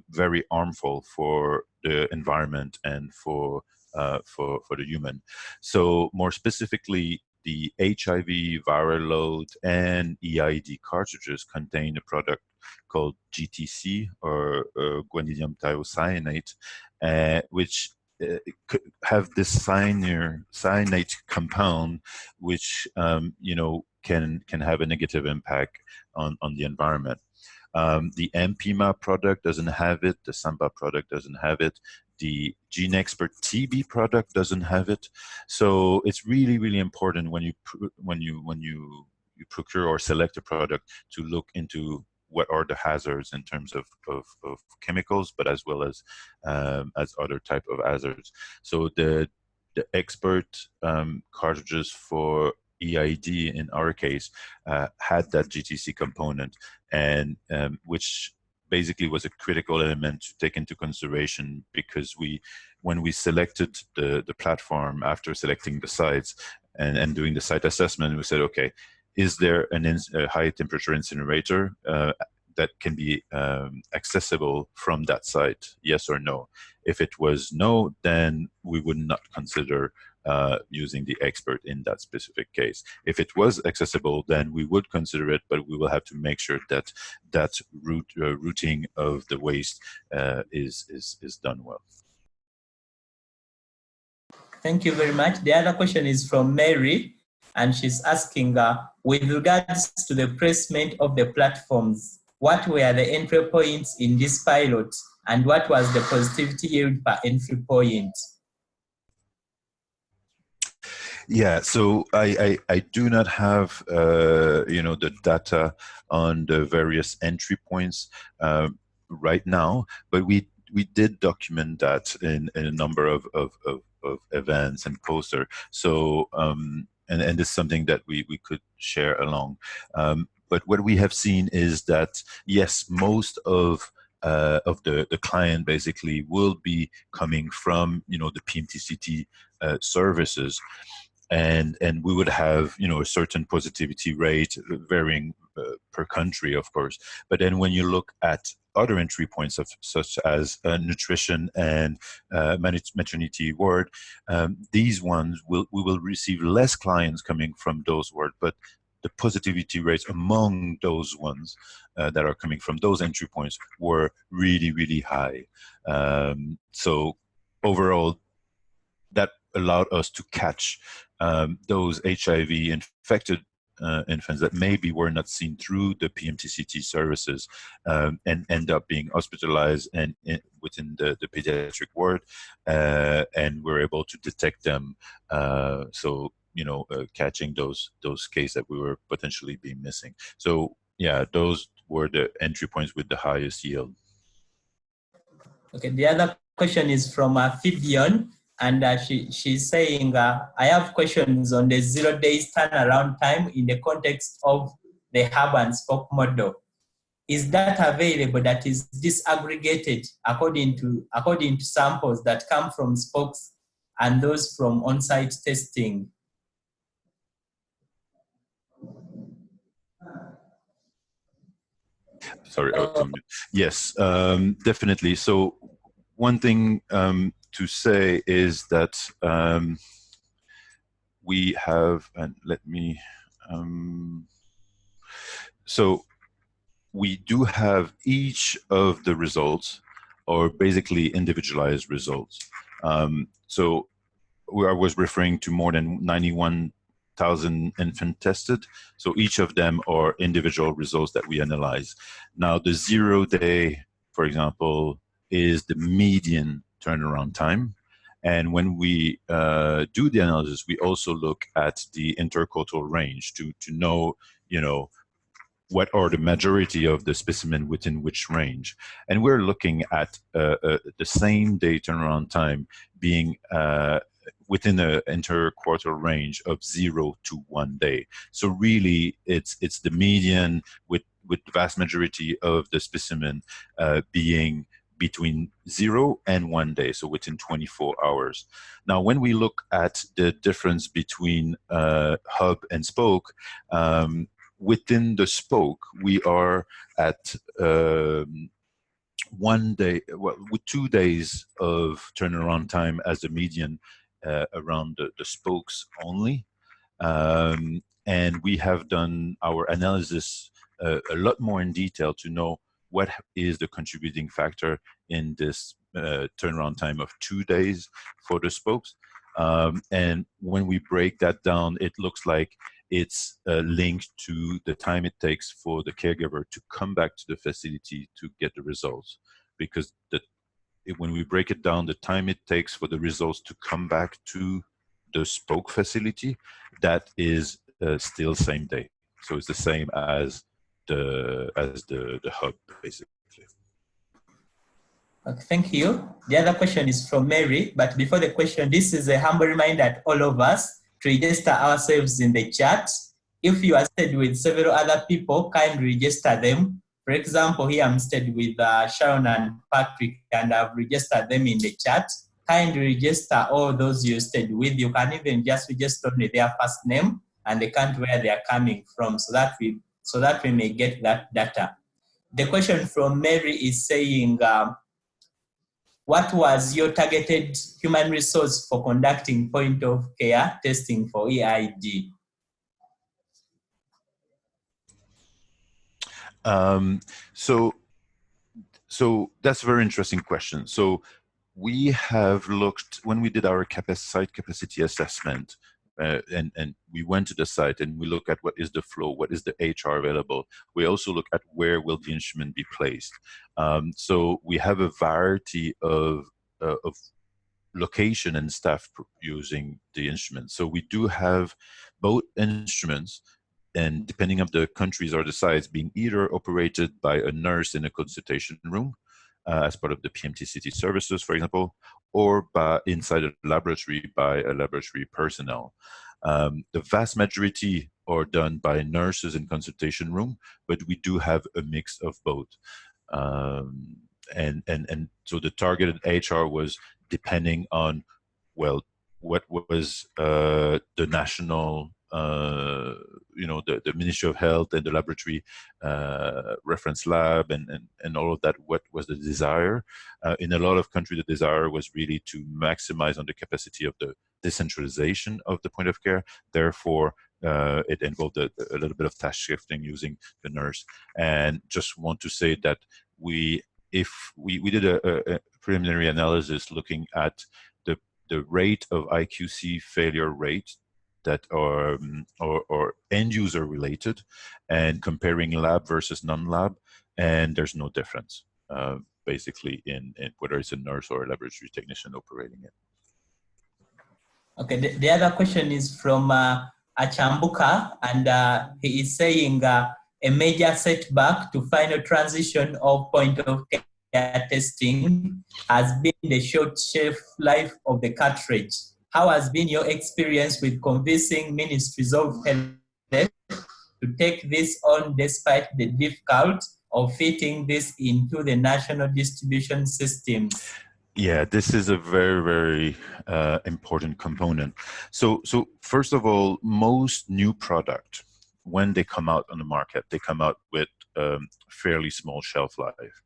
very harmful for the environment and for the human. So more specifically, the HIV viral load and EID cartridges contain a product called GTC, or guanidinium thiocyanate, which have this cyanate compound, which can have a negative impact on the environment. The MPMA product doesn't have it. The Samba product doesn't have it. The GeneXpert TB product doesn't have it. So it's really, really important when you procure or select a product to look into what are the hazards in terms of chemicals, but as well as other type of hazards. So the expert cartridges for EID in our case had that GTC component, and which basically was a critical element to take into consideration, because when we selected the platform after selecting the sites and doing the site assessment, we said, okay, is there a high temperature incinerator that can be accessible from that site? Yes or no? If it was no, then we would not consider using the expert in that specific case. If it was accessible, then we would consider it, but we will have to make sure that routing of the waste is done well. Thank you very much. The other question is from Mary, and she's asking, with regards to the placement of the platforms, what were the entry points in this pilot, and what was the positivity yield per entry point? Yeah, so I do not have the data on the various entry points right now, but we did document that in a number of events and poster. So and this is something that we could share along. But what we have seen is that yes, most of the client basically will be coming from the PMTCT services. And we would have a certain positivity rate varying per country, of course. But then when you look at other entry points such as nutrition and maternity ward, these ones we will receive less clients coming from those wards, but the positivity rates among those ones that are coming from those entry points were really, really high. So overall, that allowed us to catch those HIV-infected infants that maybe were not seen through the PMTCT services and end up being hospitalized and within the pediatric ward, and we're able to detect them. Catching those cases that we were potentially being missing. So yeah, those were the entry points with the highest yield. Okay, the other question is from Phoebion. And she's saying, I have questions on the 0 days turnaround time in the context of the hub and spoke model. Is that available, that is disaggregated according to samples that come from spokes and those from on-site testing? Sorry, yes, definitely. So one thing to say is that we have, and let me, So we do have each of the results or basically individualized results. So I was referring to more than 91,000 infant tested. So each of them are individual results that we analyze. Now the 0 day, for example, is the median turnaround time. And when we do the analysis, we also look at the interquartile range to know, what are the majority of the specimen within which range. And we're looking at the same day turnaround time being within the interquartile range of 0 to 1 day. So really, it's the median with the vast majority of the specimen being between 0 and 1 day, so within 24 hours. Now, when we look at the difference between hub and spoke, within the spoke, we are at 1 day, well, with 2 days of turnaround time as the median around the spokes only. And we have done our analysis a lot more in detail to know what is the contributing factor in this turnaround time of 2 days for the spokes. And when we break that down, it looks like it's linked to the time it takes for the caregiver to come back to the facility to get the results. Because when we break it down, the time it takes for the results to come back to the spoke facility, that is still same day. So it's the same as the hub, basically. Okay, thank you. The other question is from Mary, but before the question, this is a humble reminder to all of us to register ourselves in the chat. If you are stayed with several other people, kindly register them. For example, here I'm stayed with Sharon and Patrick, and I've registered them in the chat. Kindly register all those you stayed with. You can even just register only their first name and the country where they are coming from, so that we may get that data. The question from Mary is saying, what was your targeted human resource for conducting point of care testing for EID? So that's a very interesting question. So we have looked, when we did our site capacity assessment, and we went to the site and we look at what is the flow, what is the HR available. We also look at where will the instrument be placed. So we have a variety of location and staff using the instrument. So we do have both instruments, and depending on the countries or the sites, being either operated by a nurse in a consultation room as part of the PMT-CT services, for example, or by inside a laboratory by a laboratory personnel. The vast majority are done by nurses in consultation room, but we do have a mix of both. And so the targeted HR was depending on, well, what was the national, the Ministry of Health and the laboratory reference lab and all of that, what was the desire. In a lot of countries, the desire was really to maximize on the capacity of the decentralization of the point of care. Therefore, it involved a little bit of task shifting using the nurse. And just want to say that we did a preliminary analysis looking at the rate of IQC failure rate that are end user related, and comparing lab versus non-lab, and there's no difference basically in whether it's a nurse or a laboratory technician operating it. Okay, the other question is from Achambuka, and he is saying a major setback to final transition of point of care testing has been the short shelf life of the cartridge. How has been your experience with convincing ministries of health to take this on despite the difficulty of fitting this into the national distribution systems? Yeah, this is a very, very important component. So first of all, most new product, when they come out on the market, they come out with fairly small shelf life.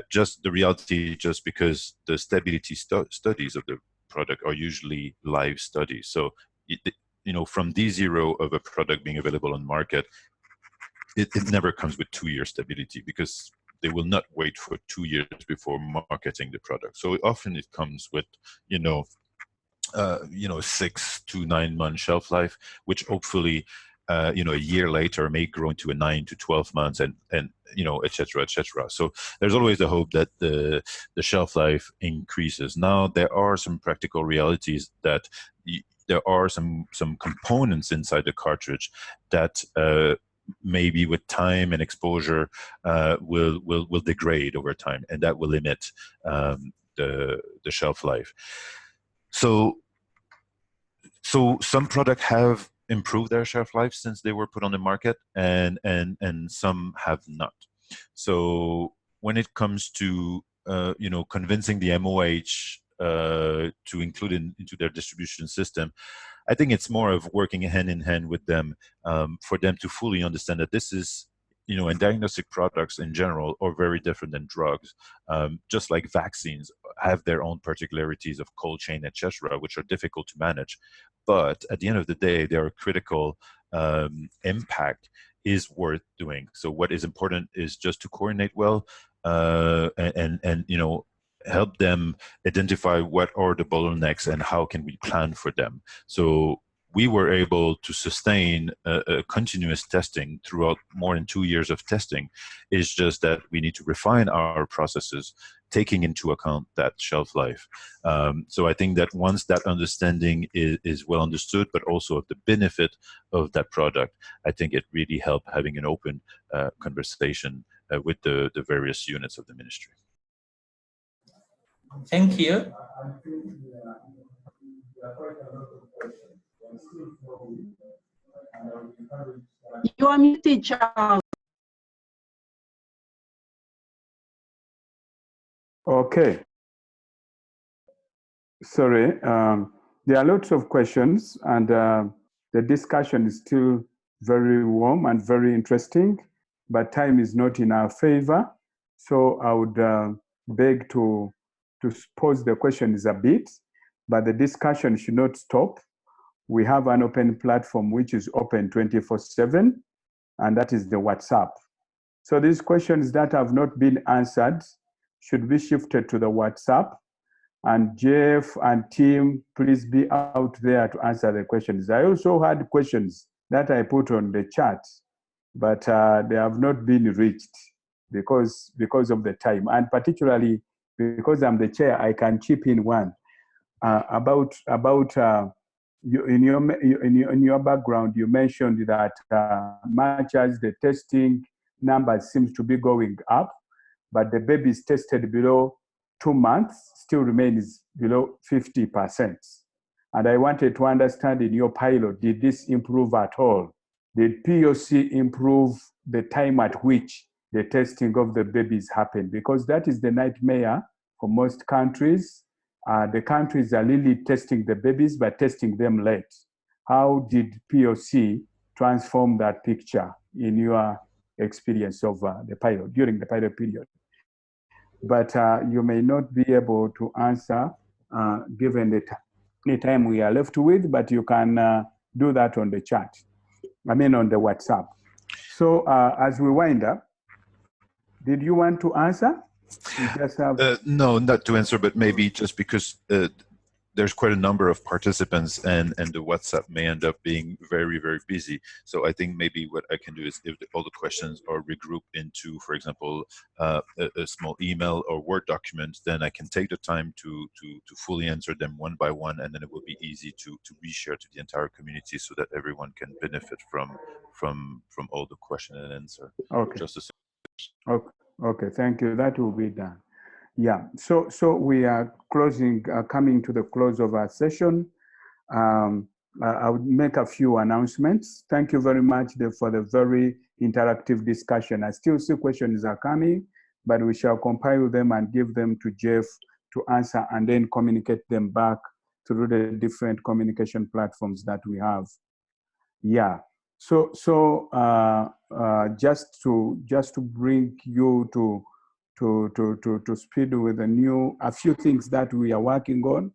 Just the reality, just because the stability studies of the product are usually live studies. So, from D0 of a product being available on market, it never comes with 2-year stability, because they will not wait for 2 years before marketing the product. So often it comes with, 6 to 9 month shelf life, which hopefully, a year later may grow into a 9 to 12 months, and et cetera, et cetera. So there's always the hope that the shelf life increases. Now, there are some practical realities that there are some components inside the cartridge that maybe with time and exposure will degrade over time, and that will limit the shelf life. So some products have improved their shelf life since they were put on the market, and some have not. So when it comes to convincing the MOH to include into their distribution system, I think it's more of working hand in hand with them for them to fully understand that this is, and diagnostic products in general are very different than drugs. Just like vaccines have their own particularities of cold chain, etc., which are difficult to manage. But at the end of the day, their critical impact is worth doing. So what is important is just to coordinate well and help them identify what are the bottlenecks and how can we plan for them. So we were able to sustain a continuous testing throughout more than 2 years of testing. It's just that we need to refine our processes, taking into account that shelf life. So I think that once that understanding is well understood, but also of the benefit of that product, I think it really helped having an open conversation with the various units of the ministry. Thank you. You are muted, Charles. Okay. Sorry. There are lots of questions, and the discussion is still very warm and very interesting, but time is not in our favor. So I would beg to pose the questions a bit, but the discussion should not stop. We have an open platform which is open 24/7, and that is the WhatsApp. So these questions that have not been answered should be shifted to the WhatsApp. And Jeff and team, please be out there to answer the questions. I also had questions that I put on the chat, but they have not been reached because of the time, and particularly because I'm the chair, I can chip in one about in your background. You mentioned that much as the testing numbers seems to be going up, but the babies tested below 2 months still remains below 50%. And I wanted to understand, in your pilot, did this improve at all? Did POC improve the time at which the testing of the babies happened? Because that is the nightmare for most countries. The countries are really testing the babies, but testing them late. How did POC transform that picture in your experience of the pilot, during the pilot period? But you may not be able to answer given the time we are left with, but you can do that on the chat, on the WhatsApp. So as we wind up, did you want to answer? You just have... No, not to answer, but maybe just because there's quite a number of participants, and the WhatsApp may end up being very, very busy. So I think maybe what I can do is, if all the questions are regrouped into, for example, a small email or Word document, then I can take the time to fully answer them one by one, and then it will be easy to reshare to the entire community so that everyone can benefit from all the question and answer. Okay. Just a Okay, thank you. That will be done. Yeah, so we are coming to the close of our session. I would make a few announcements. Thank you very much for the very interactive discussion. I still see questions are coming, but we shall compile them and give them to Jeff to answer, and then communicate them back through the different communication platforms that we have. Yeah. So just to bring you to speed with a few things that we are working on,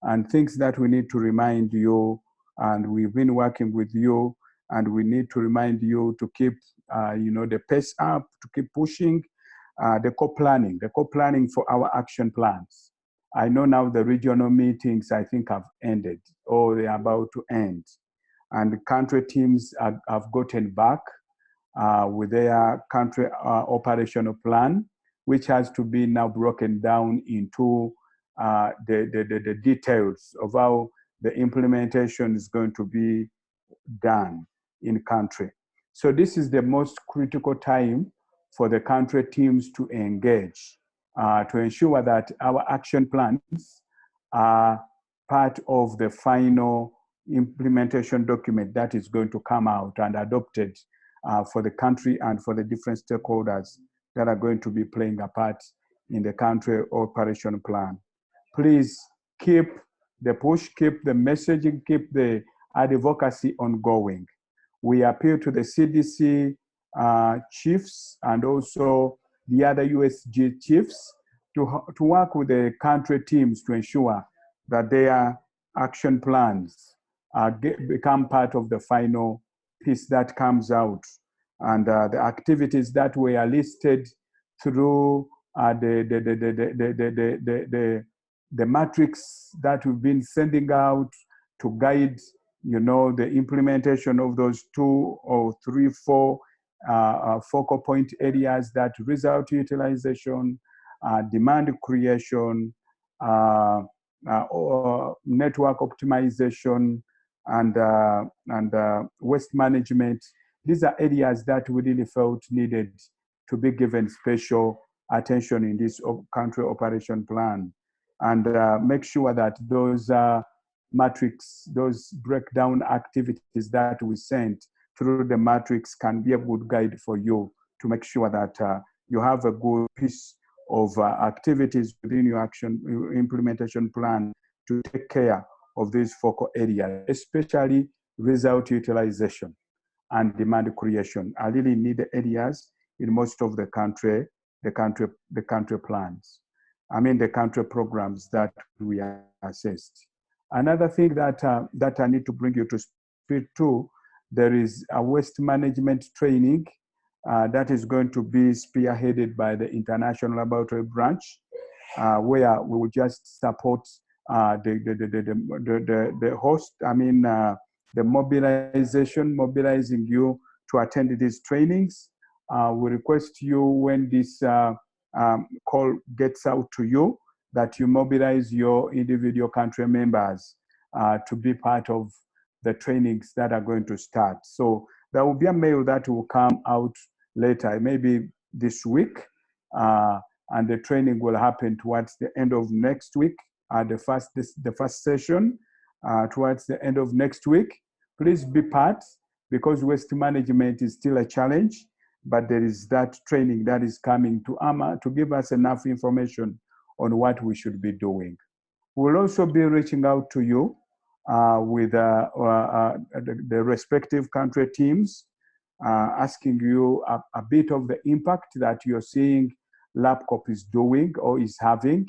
and things that we need to remind you, and we've been working with you, and we need to remind you to keep the pace up, to keep pushing, the co-planning for our action plans. I know now the regional meetings, I think, have ended, or they're about to end. And the country teams have gotten back with their country operational plan, which has to be now broken down into the details of how the implementation is going to be done in country. So this is the most critical time for the country teams to engage, to ensure that our action plans are part of the final implementation document that is going to come out and adopted for the country and for the different stakeholders that are going to be playing a part in the country operation plan. Please keep the push, keep the messaging, keep the advocacy ongoing. We appeal to the CDC chiefs and also the other USG chiefs to work with the country teams to ensure that their action plans become part of the final piece that comes out. And the activities that were listed through the matrix that we've been sending out to guide, the implementation of those 2 or 3, 4 focal point areas: that result utilization, demand creation, network optimization, and waste management. These are areas that we really felt needed to be given special attention in this country operation plan, and make sure that those matrix, those breakdown activities that we sent through the matrix can be a good guide for you to make sure that you have a good piece of activities within your implementation plan to take care of these focal areas, especially result utilization and demand creation are really needed areas in most of the country plans. The country programs that we assessed. Another thing that I need to bring you to speed to, there is a waste management training that is going to be spearheaded by the International Laboratory Branch, where we will just support the host, the mobilizing you to attend these trainings. We request you, when this call gets out to you, that you mobilize your individual country members to be part of the trainings that are going to start. So there will be a mail that will come out later, maybe this week, and the training will happen towards the end of next week. The first session towards the end of next week. Please be part, because waste management is still a challenge, but there is that training that is coming to give us enough information on what we should be doing. We'll also be reaching out to you with the respective country teams, asking you a bit of the impact that you're seeing LabCoP is doing or is having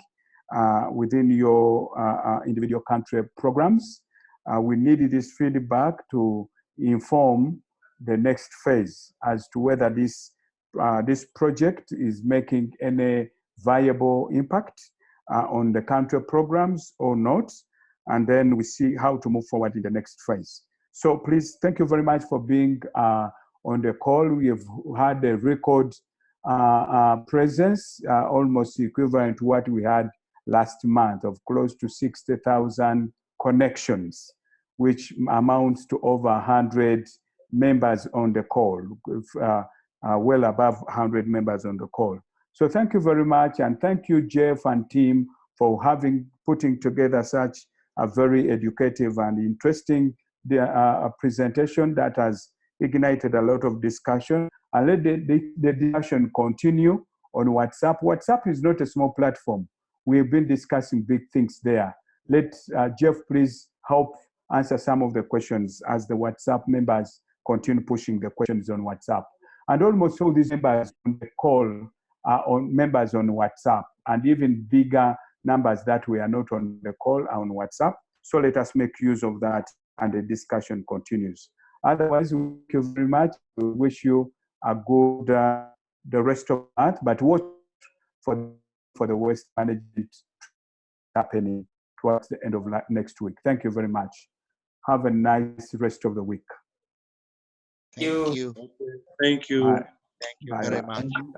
within your individual country programs. We need this feedback to inform the next phase as to whether this project is making any viable impact on the country programs or not, and then we see how to move forward in the next phase. So please, thank you very much for being on the call. We have had a record presence, almost equivalent to what we had last month, of close to 60,000 connections, which amounts to over 100 members on the call, well above 100 members on the call. So thank you very much, and thank you, Jeff and team, for putting together such a very educative and interesting presentation that has ignited a lot of discussion. And let the discussion continue on WhatsApp. WhatsApp is not a small platform. We've been discussing big things there. Let Jeff please help answer some of the questions as the WhatsApp members continue pushing the questions on WhatsApp. And almost all these members on the call are members on WhatsApp, and even bigger numbers that we are not on the call are on WhatsApp. So let us make use of that, and the discussion continues. Otherwise, thank you very much. We wish you a good the rest of the month, but watch for the waste management happening towards the end of next week. Thank you very much. Have a nice rest of the week. Thank you. Thank you. Bye. Thank you Bye. very Bye. much.